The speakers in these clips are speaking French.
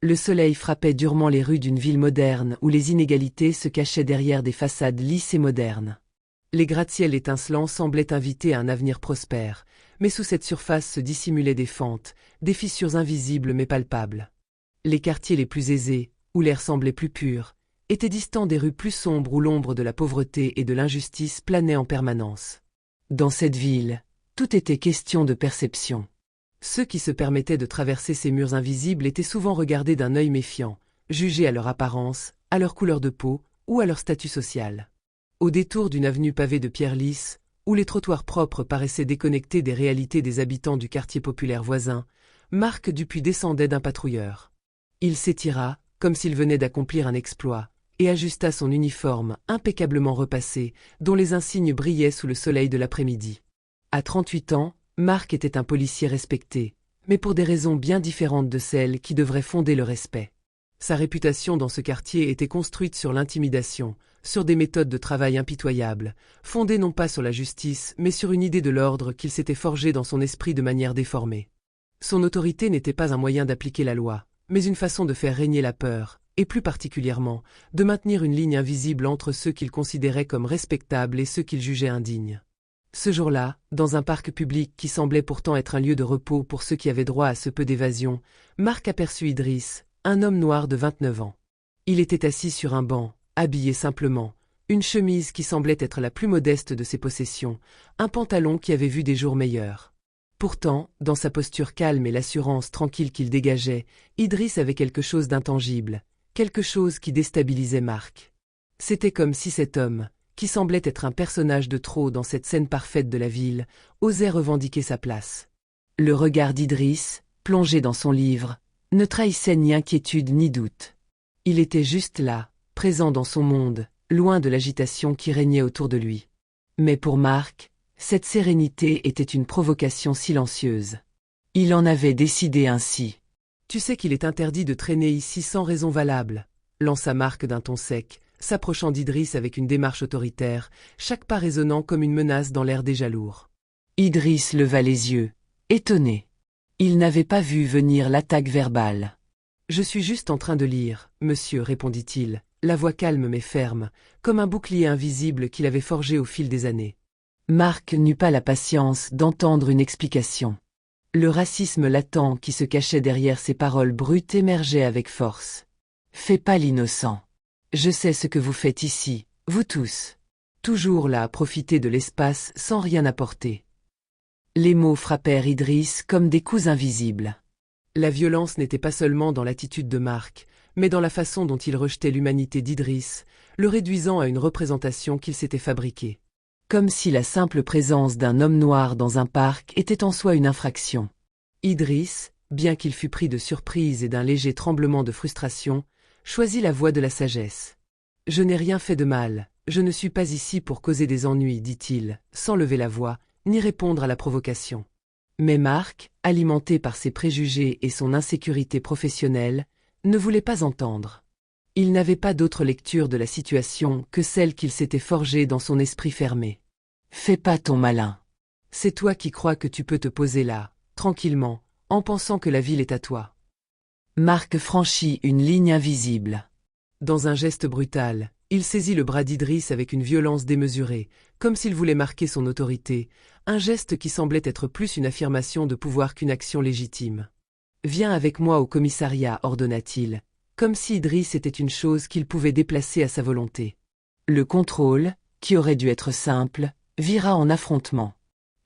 Le soleil frappait durement les rues d'une ville moderne où les inégalités se cachaient derrière des façades lisses et modernes. Les gratte-ciels étincelants semblaient inviter à un avenir prospère, mais sous cette surface se dissimulaient des fentes, des fissures invisibles mais palpables. Les quartiers les plus aisés, où l'air semblait plus pur, étaient distants des rues plus sombres où l'ombre de la pauvreté et de l'injustice planait en permanence. Dans cette ville, tout était question de perception. Ceux qui se permettaient de traverser ces murs invisibles étaient souvent regardés d'un œil méfiant, jugés à leur apparence, à leur couleur de peau ou à leur statut social. Au détour d'une avenue pavée de pierres lisses, où les trottoirs propres paraissaient déconnectés des réalités des habitants du quartier populaire voisin, Marc Dupuis descendait d'un patrouilleur. Il s'étira, comme s'il venait d'accomplir un exploit, et ajusta son uniforme impeccablement repassé, dont les insignes brillaient sous le soleil de l'après-midi. À 38 ans, Marc était un policier respecté, mais pour des raisons bien différentes de celles qui devraient fonder le respect. Sa réputation dans ce quartier était construite sur l'intimidation, sur des méthodes de travail impitoyables, fondées non pas sur la justice, mais sur une idée de l'ordre qu'il s'était forgée dans son esprit de manière déformée. Son autorité n'était pas un moyen d'appliquer la loi, mais une façon de faire régner la peur, et plus particulièrement, de maintenir une ligne invisible entre ceux qu'il considérait comme respectables et ceux qu'il jugeait indignes. Ce jour-là, dans un parc public qui semblait pourtant être un lieu de repos pour ceux qui avaient droit à ce peu d'évasion, Marc aperçut Idriss, un homme noir de 29 ans. Il était assis sur un banc, habillé simplement, une chemise qui semblait être la plus modeste de ses possessions, un pantalon qui avait vu des jours meilleurs. Pourtant, dans sa posture calme et l'assurance tranquille qu'il dégageait, Idriss avait quelque chose d'intangible, quelque chose qui déstabilisait Marc. C'était comme si cet homme, qui semblait être un personnage de trop dans cette scène parfaite de la ville, osait revendiquer sa place. Le regard d'Idriss, plongé dans son livre, ne trahissait ni inquiétude ni doute. Il était juste là, présent dans son monde, loin de l'agitation qui régnait autour de lui. Mais pour Marc, cette sérénité était une provocation silencieuse. Il en avait décidé ainsi. « Tu sais qu'il est interdit de traîner ici sans raison valable », lança Marc d'un ton sec, s'approchant d'Idriss avec une démarche autoritaire, chaque pas résonnant comme une menace dans l'air déjà lourd. Idriss leva les yeux, étonné. Il n'avait pas vu venir l'attaque verbale. « Je suis juste en train de lire, monsieur, » répondit-il, la voix calme mais ferme, comme un bouclier invisible qu'il avait forgé au fil des années. Marc n'eut pas la patience d'entendre une explication. Le racisme latent qui se cachait derrière ces paroles brutes émergeait avec force. « Fais pas l'innocent. Je sais ce que vous faites ici, vous tous. Toujours là à profiter de l'espace sans rien apporter. » Les mots frappèrent Idriss comme des coups invisibles. La violence n'était pas seulement dans l'attitude de Marc, mais dans la façon dont il rejetait l'humanité d'Idriss, le réduisant à une représentation qu'il s'était fabriquée. Comme si la simple présence d'un homme noir dans un parc était en soi une infraction. Idriss, bien qu'il fût pris de surprise et d'un léger tremblement de frustration, choisit la voie de la sagesse. « Je n'ai rien fait de mal, je ne suis pas ici pour causer des ennuis, » dit-il, sans lever la voix, ni répondre à la provocation. Mais Marc, alimenté par ses préjugés et son insécurité professionnelle, ne voulait pas entendre. Il n'avait pas d'autre lecture de la situation que celle qu'il s'était forgée dans son esprit fermé. « Fais pas ton malin. C'est toi qui crois que tu peux te poser là, tranquillement, en pensant que la ville est à toi. » Marc franchit une ligne invisible. Dans un geste brutal, il saisit le bras d'Idriss avec une violence démesurée, comme s'il voulait marquer son autorité, un geste qui semblait être plus une affirmation de pouvoir qu'une action légitime. « Viens avec moi au commissariat, » ordonna-t-il, comme si Idriss était une chose qu'il pouvait déplacer à sa volonté. Le contrôle, qui aurait dû être simple, vira en affrontement.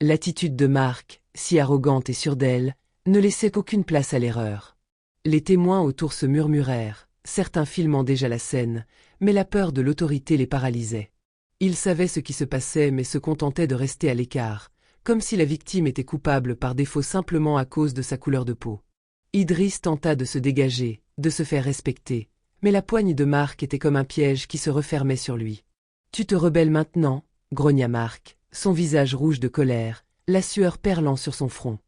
L'attitude de Marc, si arrogante et sûre d'elle, ne laissait aucune place à l'erreur. Les témoins autour se murmurèrent, certains filmant déjà la scène, mais la peur de l'autorité les paralysait. Ils savaient ce qui se passait mais se contentaient de rester à l'écart, comme si la victime était coupable par défaut simplement à cause de sa couleur de peau. Idriss tenta de se dégager, de se faire respecter, mais la poigne de Marc était comme un piège qui se refermait sur lui. « Tu te rebelles maintenant ?» grogna Marc, son visage rouge de colère, la sueur perlant sur son front.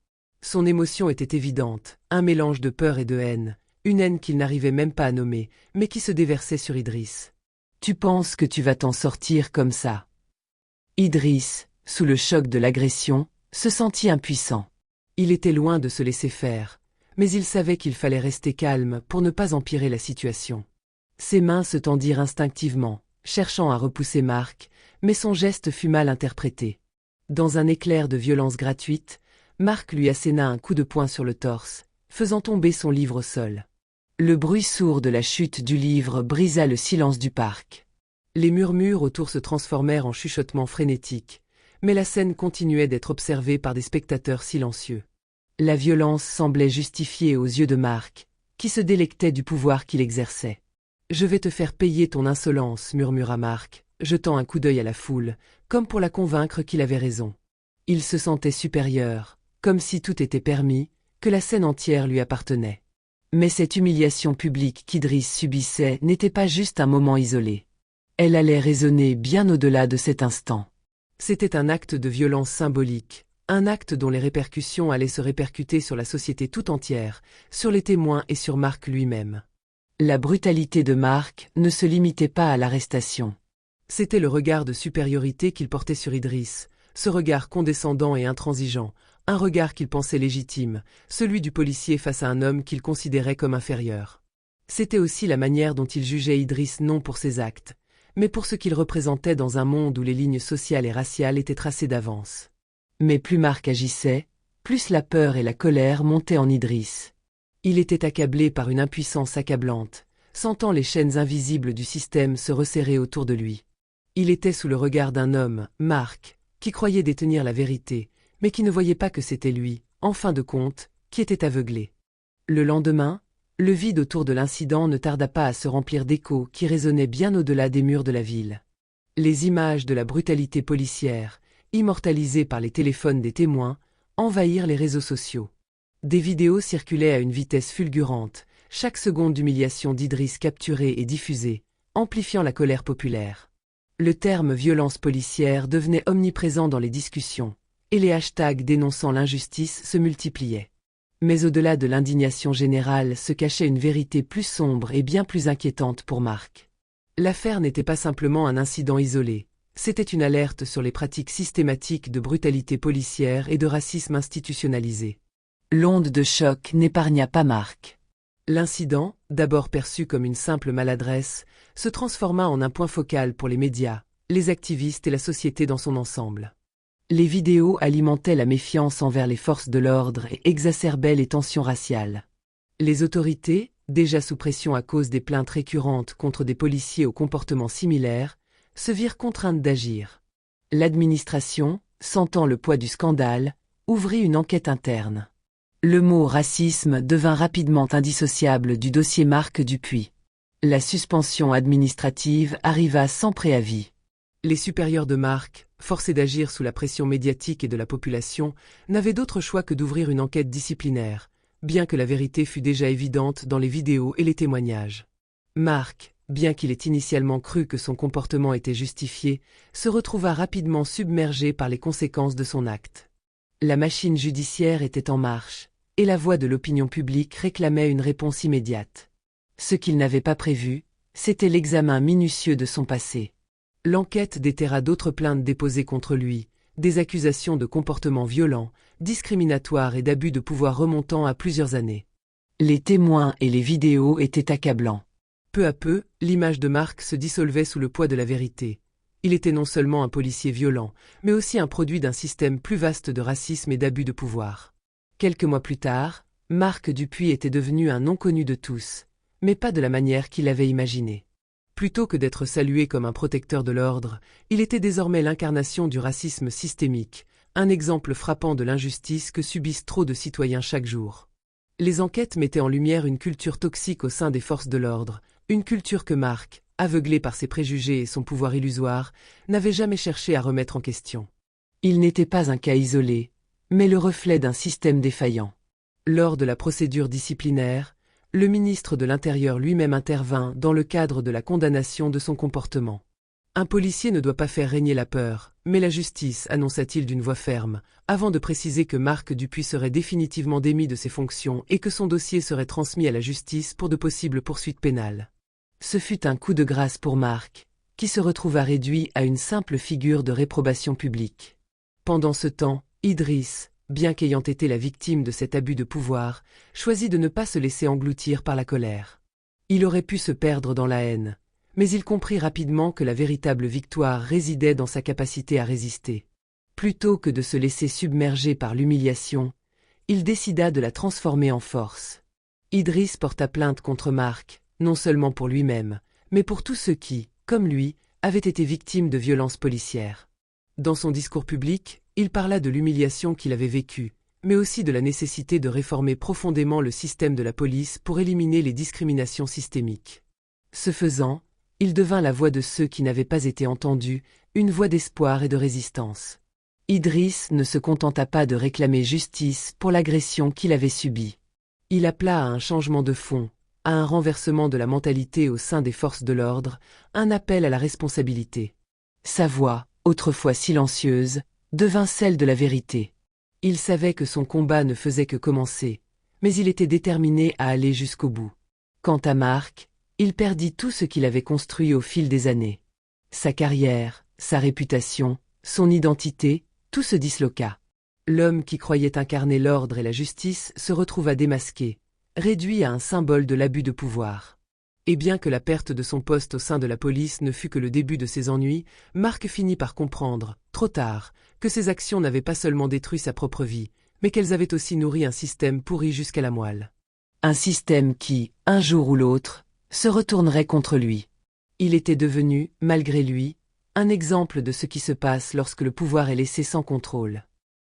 Son émotion était évidente, un mélange de peur et de haine, une haine qu'il n'arrivait même pas à nommer, mais qui se déversait sur Idriss. « Tu penses que tu vas t'en sortir comme ça ?» Idriss, sous le choc de l'agression, se sentit impuissant. Il était loin de se laisser faire, Mais il savait qu'il fallait rester calme pour ne pas empirer la situation. Ses mains se tendirent instinctivement, cherchant à repousser Marc, mais son geste fut mal interprété. Dans un éclair de violence gratuite, Marc lui asséna un coup de poing sur le torse, faisant tomber son livre au sol. Le bruit sourd de la chute du livre brisa le silence du parc. Les murmures autour se transformèrent en chuchotements frénétiques, mais la scène continuait d'être observée par des spectateurs silencieux. La violence semblait justifiée aux yeux de Marc, qui se délectait du pouvoir qu'il exerçait. « Je vais te faire payer ton insolence » murmura Marc, jetant un coup d'œil à la foule, comme pour la convaincre qu'il avait raison. Il se sentait supérieur, comme si tout était permis, que la scène entière lui appartenait. Mais cette humiliation publique qu'Idriss subissait n'était pas juste un moment isolé. Elle allait résonner bien au-delà de cet instant. C'était un acte de violence symbolique, un acte dont les répercussions allaient se répercuter sur la société tout entière, sur les témoins et sur Marc lui-même. La brutalité de Marc ne se limitait pas à l'arrestation. C'était le regard de supériorité qu'il portait sur Idriss, ce regard condescendant et intransigeant, un regard qu'il pensait légitime, celui du policier face à un homme qu'il considérait comme inférieur. C'était aussi la manière dont il jugeait Idriss non pour ses actes, mais pour ce qu'il représentait dans un monde où les lignes sociales et raciales étaient tracées d'avance. Mais plus Marc agissait, plus la peur et la colère montaient en Idriss. Il était accablé par une impuissance accablante, sentant les chaînes invisibles du système se resserrer autour de lui. Il était sous le regard d'un homme, Marc, qui croyait détenir la vérité, mais qui ne voyait pas que c'était lui, en fin de compte, qui était aveuglé. Le lendemain, le vide autour de l'incident ne tarda pas à se remplir d'échos qui résonnaient bien au-delà des murs de la ville. Les images de la brutalité policière, immortalisées par les téléphones des témoins, envahirent les réseaux sociaux. Des vidéos circulaient à une vitesse fulgurante, chaque seconde d'humiliation d'Idriss capturée et diffusée, amplifiant la colère populaire. Le terme violence policière devenait omniprésent dans les discussions, et les hashtags dénonçant l'injustice se multipliaient. Mais au-delà de l'indignation générale se cachait une vérité plus sombre et bien plus inquiétante pour Marc. L'affaire n'était pas simplement un incident isolé, c'était une alerte sur les pratiques systématiques de brutalité policière et de racisme institutionnalisé. L'onde de choc n'épargna pas Marc. L'incident, d'abord perçu comme une simple maladresse, se transforma en un point focal pour les médias, les activistes et la société dans son ensemble. Les vidéos alimentaient la méfiance envers les forces de l'ordre et exacerbaient les tensions raciales. Les autorités, déjà sous pression à cause des plaintes récurrentes contre des policiers aux comportements similaires, se virent contraintes d'agir. L'administration, sentant le poids du scandale, ouvrit une enquête interne. Le mot racisme devint rapidement indissociable du dossier Marc Dupuis. La suspension administrative arriva sans préavis. Les supérieurs de Marc, forcés d'agir sous la pression médiatique et de la population, n'avaient d'autre choix que d'ouvrir une enquête disciplinaire, bien que la vérité fût déjà évidente dans les vidéos et les témoignages. Marc, bien qu'il ait initialement cru que son comportement était justifié, se retrouva rapidement submergé par les conséquences de son acte. La machine judiciaire était en marche, et la voix de l'opinion publique réclamait une réponse immédiate. Ce qu'il n'avait pas prévu, c'était l'examen minutieux de son passé. L'enquête déterra d'autres plaintes déposées contre lui, des accusations de comportement violent, discriminatoire et d'abus de pouvoir remontant à plusieurs années. Les témoins et les vidéos étaient accablants. Peu à peu, l'image de Marc se dissolvait sous le poids de la vérité. Il était non seulement un policier violent, mais aussi un produit d'un système plus vaste de racisme et d'abus de pouvoir. Quelques mois plus tard, Marc Dupuis était devenu un nom connu de tous, mais pas de la manière qu'il avait imaginé. Plutôt que d'être salué comme un protecteur de l'ordre, il était désormais l'incarnation du racisme systémique, un exemple frappant de l'injustice que subissent trop de citoyens chaque jour. Les enquêtes mettaient en lumière une culture toxique au sein des forces de l'ordre, une culture que Marc, aveuglé par ses préjugés et son pouvoir illusoire, n'avait jamais cherché à remettre en question. Il n'était pas un cas isolé, mais le reflet d'un système défaillant. Lors de la procédure disciplinaire, le ministre de l'Intérieur lui-même intervint dans le cadre de la condamnation de son comportement. Un policier ne doit pas faire régner la peur, mais la justice, annonça-t-il d'une voix ferme, avant de préciser que Marc Dupuis serait définitivement démis de ses fonctions et que son dossier serait transmis à la justice pour de possibles poursuites pénales. Ce fut un coup de grâce pour Marc, qui se retrouva réduit à une simple figure de réprobation publique. Pendant ce temps, Idriss, bien qu'ayant été la victime de cet abus de pouvoir, choisit de ne pas se laisser engloutir par la colère. Il aurait pu se perdre dans la haine, mais il comprit rapidement que la véritable victoire résidait dans sa capacité à résister. Plutôt que de se laisser submerger par l'humiliation, il décida de la transformer en force. Idriss porta plainte contre Marc, non seulement pour lui-même, mais pour tous ceux qui, comme lui, avaient été victimes de violences policières. Dans son discours public, il parla de l'humiliation qu'il avait vécue, mais aussi de la nécessité de réformer profondément le système de la police pour éliminer les discriminations systémiques. Ce faisant, il devint la voix de ceux qui n'avaient pas été entendus, une voix d'espoir et de résistance. Idriss ne se contenta pas de réclamer justice pour l'agression qu'il avait subie. Il appela à un changement de fond, à un renversement de la mentalité au sein des forces de l'ordre, un appel à la responsabilité. Sa voix, autrefois silencieuse, devint celle de la vérité. Il savait que son combat ne faisait que commencer, mais il était déterminé à aller jusqu'au bout. Quant à Marc, il perdit tout ce qu'il avait construit au fil des années. Sa carrière, sa réputation, son identité, tout se disloqua. L'homme qui croyait incarner l'ordre et la justice se retrouva démasqué, réduit à un symbole de l'abus de pouvoir. Et bien que la perte de son poste au sein de la police ne fût que le début de ses ennuis, Marc finit par comprendre, trop tard, que ses actions n'avaient pas seulement détruit sa propre vie, mais qu'elles avaient aussi nourri un système pourri jusqu'à la moelle. Un système qui, un jour ou l'autre, se retournerait contre lui. Il était devenu, malgré lui, un exemple de ce qui se passe lorsque le pouvoir est laissé sans contrôle.